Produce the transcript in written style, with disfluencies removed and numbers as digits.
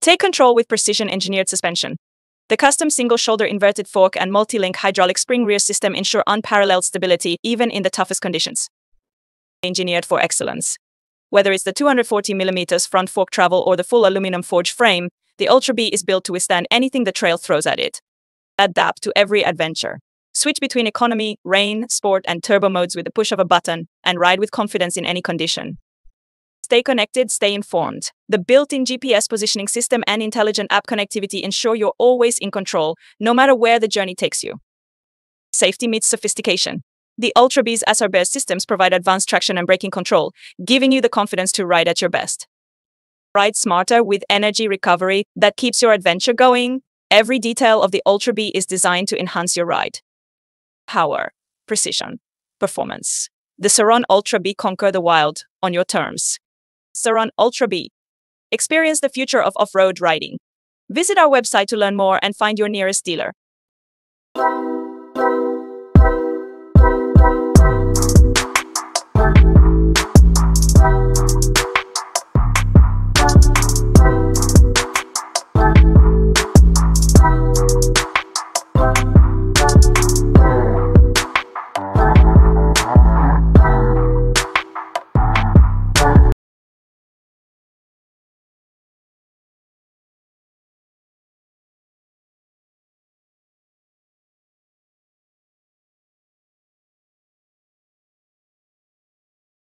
Take control with precision-engineered suspension. The custom single-shoulder inverted fork and multi-link hydraulic spring rear system ensure unparalleled stability even in the toughest conditions. Engineered for excellence. Whether it's the 240mm front fork travel or the full aluminum forged frame, the Ultra B is built to withstand anything the trail throws at it. Adapt to every adventure. Switch between economy, rain, sport, and turbo modes with the push of a button, and ride with confidence in any condition. Stay connected, stay informed. The built-in GPS positioning system and intelligent app connectivity ensure you're always in control, no matter where the journey takes you. Safety meets sophistication. The Ultra B's SR systems provide advanced traction and braking control, giving you the confidence to ride at your best. Ride smarter with energy recovery that keeps your adventure going. Every detail of the Ultra B is designed to enhance your ride. Power, precision, performance. The Sur-Ron Ultra B, conquer the wild on your terms. Sur-Ron Ultra B. Experience the future of off-road riding. Visit our website to learn more and find your nearest dealer.